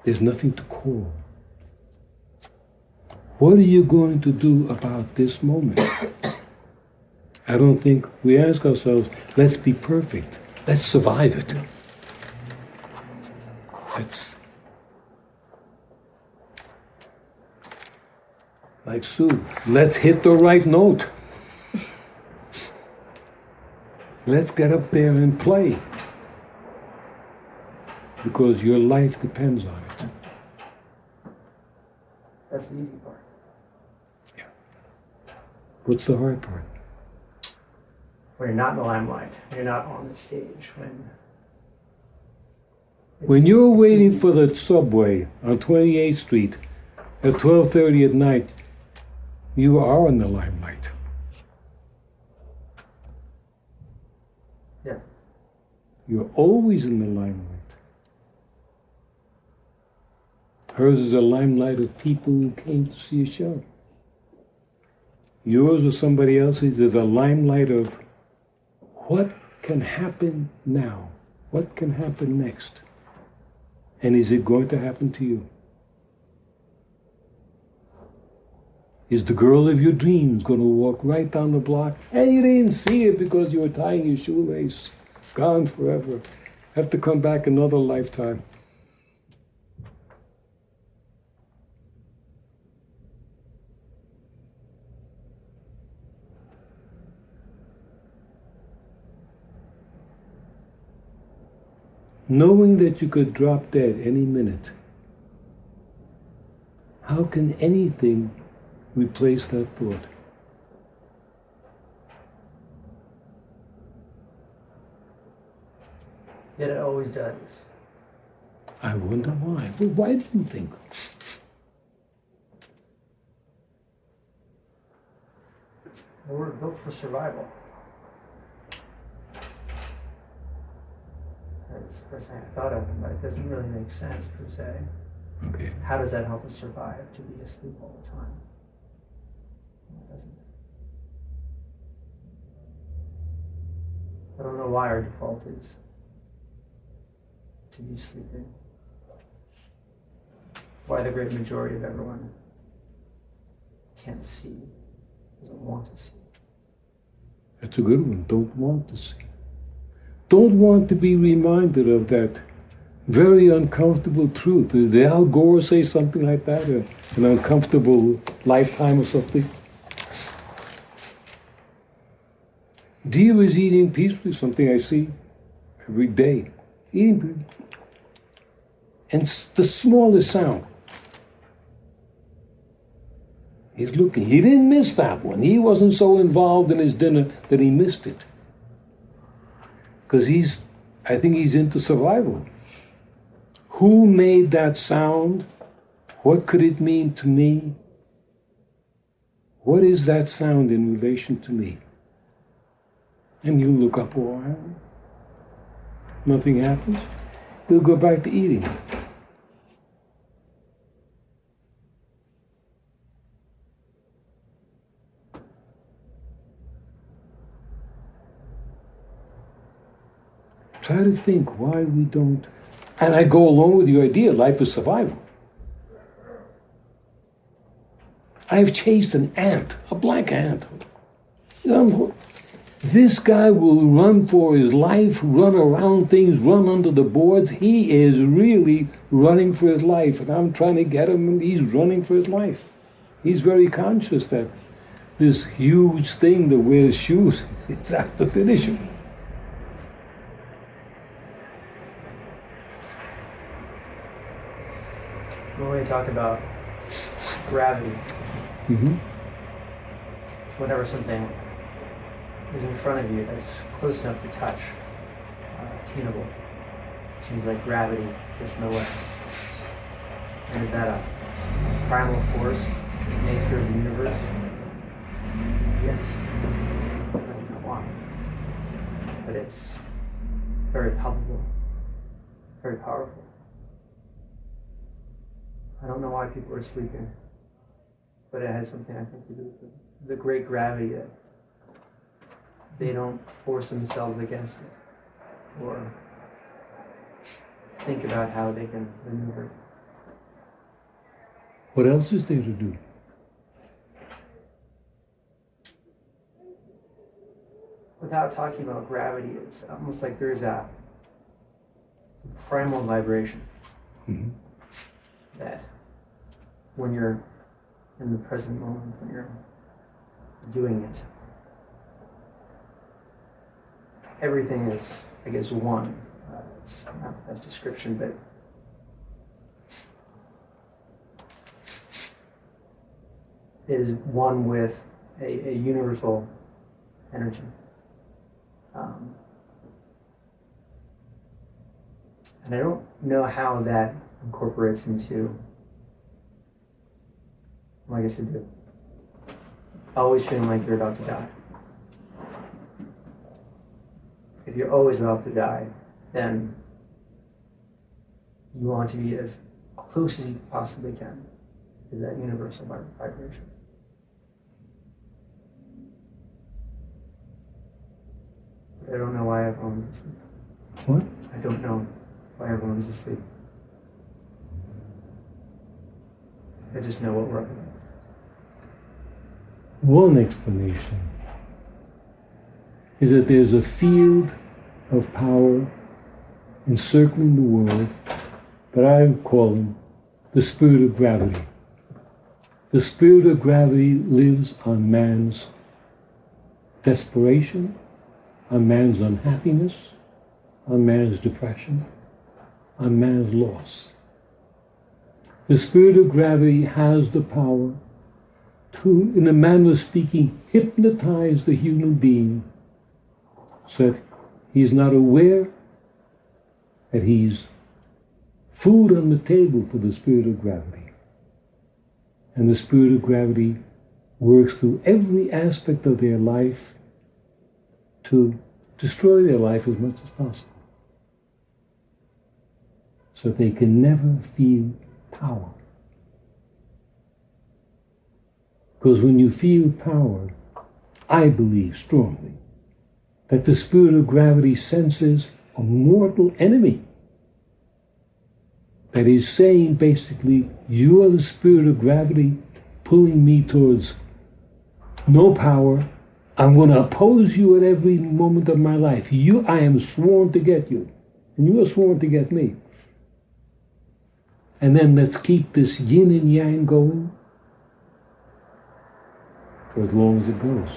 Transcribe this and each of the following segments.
There's nothing to call. What are you going to do about this moment? I don't think we ask ourselves, let's be perfect. Let's survive it. Like Sue, let's hit the right note. Let's get up there and play. Because your life depends on it. That's the easy part. Yeah. What's the hard part? When you're not in the limelight, when you're not on the stage, when you're waiting for the subway on 28th Street at 12:30 at night, you are in the limelight. Yeah. You're always in the limelight. Hers is a limelight of people who came to see a show. Yours or somebody else's is a limelight of what can happen now? What can happen next? And is it going to happen to you? Is the girl of your dreams going to walk right down the block and you didn't see it because you were tying your shoelace? Gone forever. Have to come back another lifetime. Knowing that you could drop dead any minute, how can anything replace that thought? Yet it always does. I wonder why. Well, why do you think? We're built for survival. That's the first thing I thought of, but it doesn't really make sense per se. Okay. How does that help us survive, to be asleep all the time? It doesn't. I don't know why our default is to be sleeping. Why the great majority of everyone can't see, doesn't want to see. That's a good one. Don't want to see. Don't want to be reminded of that very uncomfortable truth. Did Al Gore say something like that? An uncomfortable lifetime or something? Deer is eating peacefully, something I see every day. Eating peacefully. And the smallest sound. He's looking. He didn't miss that one. He wasn't so involved in his dinner that he missed it. Because I think he's into survival. Who made that sound? What could it mean to me? What is that sound in relation to me? And you look up a while. Nothing happens. He'll go back to eating. Try to think why we don't. And I go along with your idea, life is survival. I've chased an ant, a black ant. This guy will run for his life, run around things, run under the boards. He is really running for his life, and I'm trying to get him, and he's running for his life. He's very conscious that this huge thing that wears shoes is out to finish him. When we talk about gravity, whenever something is in front of you that's close enough to touch, attainable, it seems like gravity gets in the way. And is that a primal force, nature of the universe? Yes. I don't know why. But it's very palpable, very powerful. I don't know why people are sleeping, but it has something, I think, to do with the great gravity that they don't force themselves against it or think about how they can maneuver. What else is there to do? Without talking about gravity, it's almost like there's a primal vibration that when you're in the present moment, when you're doing it, everything is, I guess, one. It's not the best description, but it is one with a universal energy. And I don't know how that incorporates into, well, I guess it did. Always feeling like you're about to die. If you're always about to die, then you want to be as close as you possibly can to that universal vibration. But I don't know why everyone's asleep. What? I don't know why everyone's asleep. I just know what we're up against. One explanation is that there's a field of power encircling the world that I'm calling the spirit of gravity. The spirit of gravity lives on man's desperation, on man's unhappiness, on man's depression, on man's loss. The spirit of gravity has the power to, in a manner of speaking, hypnotize the human being so that he's not aware that he's food on the table for the spirit of gravity. And the spirit of gravity works through every aspect of their life to destroy their life as much as possible, so they can never feel power. Because when you feel power, I believe strongly that the spirit of gravity senses a mortal enemy that is saying basically, you are the spirit of gravity pulling me towards no power. I'm going to oppose you at every moment of my life. I am sworn to get you, and you are sworn to get me. And then let's keep this yin and yang going for as long as it goes.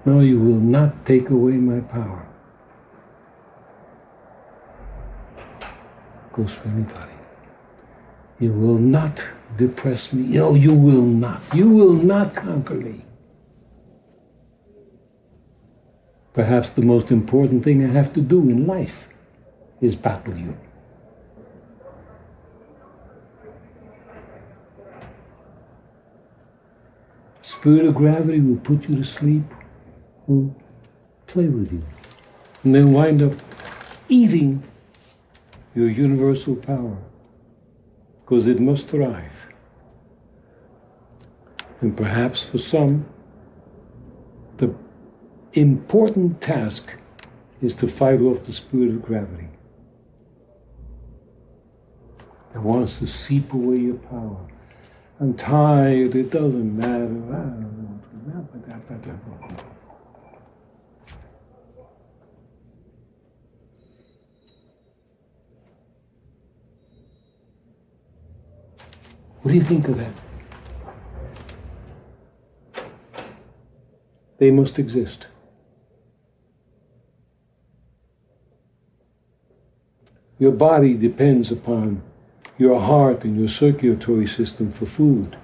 No, you will not take away my power. Goes for anybody. You will not depress me. No, you will not. You will not conquer me. Perhaps the most important thing I have to do in life is battle you. Spirit of gravity will put you to sleep, will play with you, and then wind up eating your universal power, because it must thrive. And perhaps for some, the important task is to fight off the spirit of gravity that wants to seep away your power. I'm tired, it doesn't matter. What do you think of that? They must exist. Your body depends upon your heart and your circulatory system for food.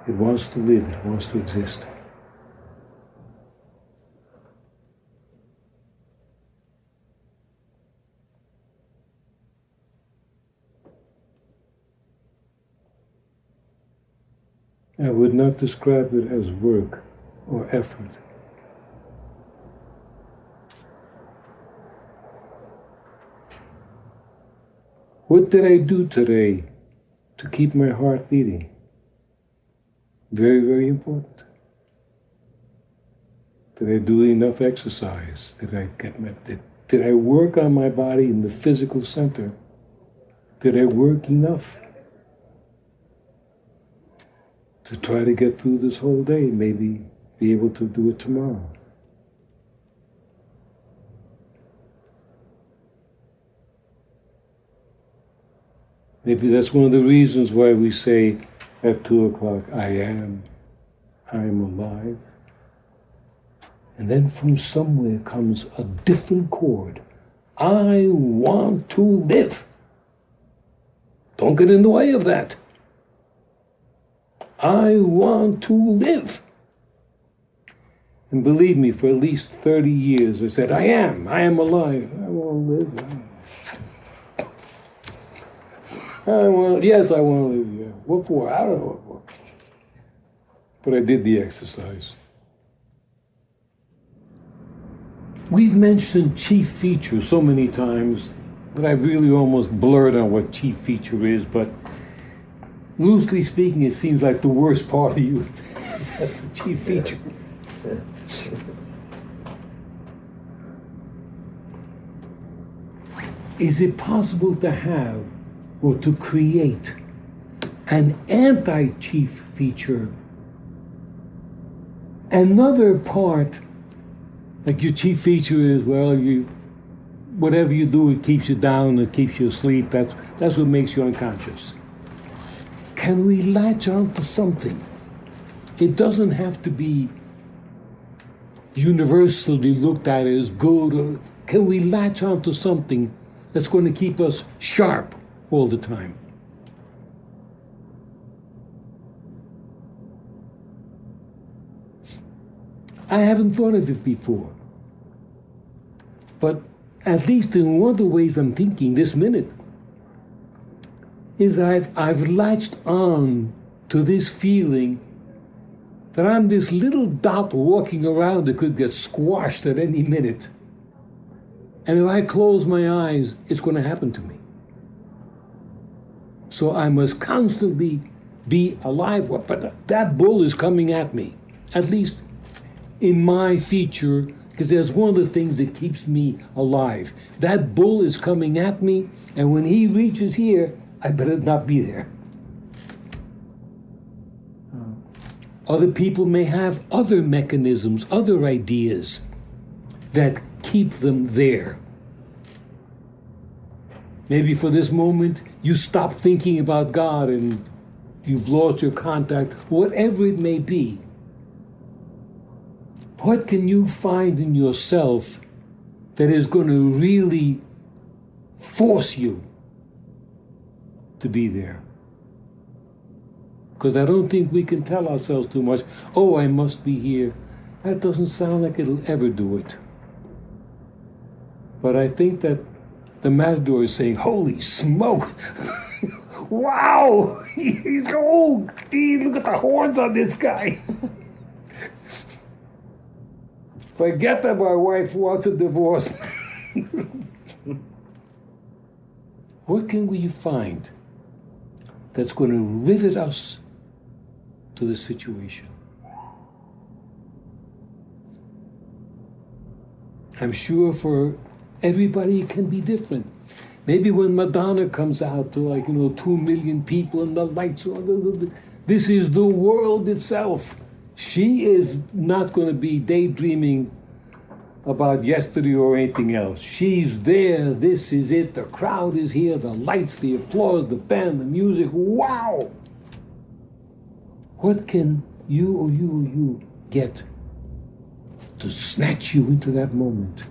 It wants to live, it wants to exist. I would not describe it as work or effort. What did I do today to keep my heart beating? Very, very important. Did I do enough exercise? Did I work on my body in the physical center Did I work enough to try to get through this whole day, maybe be able to do it tomorrow? Maybe that's one of the reasons why we say at 2 o'clock, I am alive. And then from somewhere comes a different chord. I want to live. Don't get in the way of that. I want to live. And believe me, for at least 30 years, I said, I am alive. I want to live. Yes, I want to live, yeah. What for? I don't know what for. But I did the exercise. We've mentioned chief feature so many times that I've really almost blurred on what chief feature is, but loosely speaking, it seems like the worst part of you is the chief feature. Is it possible to have or to create an anti-chief feature? Another part, like your chief feature is, well, whatever you do, it keeps you down, it keeps you asleep, that's what makes you unconscious. Can we latch on to something? It doesn't have to be universally looked at as good, or can we latch on to something that's going to keep us sharp all the time? I haven't thought of it before. But at least in one of the ways I'm thinking this minute is I've latched on to this feeling that I'm this little dot walking around that could get squashed at any minute. And if I close my eyes, it's going to happen to me. So I must constantly be alive. But that bull is coming at me, at least in my feature, because there's one of the things that keeps me alive. That bull is coming at me, and when he reaches here, I better not be there. Other people may have other mechanisms, other ideas that keep them there. Maybe for this moment, you stop thinking about God and you've lost your contact, whatever it may be. What can you find in yourself that is going to really force you to be there? Because I don't think we can tell ourselves too much, oh, I must be here. That doesn't sound like it'll ever do it. But I think that the matador is saying, holy smoke! Wow! He's, oh, gee, look at the horns on this guy. Forget that my wife wants a divorce. What can we find that's going to rivet us to the situation? I'm sure for everybody it can be different. Maybe when Madonna comes out to 2 million people and the lights are on, this is the world itself. She is not going to be daydreaming about yesterday or anything else. She's there, this is it, the crowd is here, the lights, the applause, the band, the music, wow! What can you get to snatch you into that moment?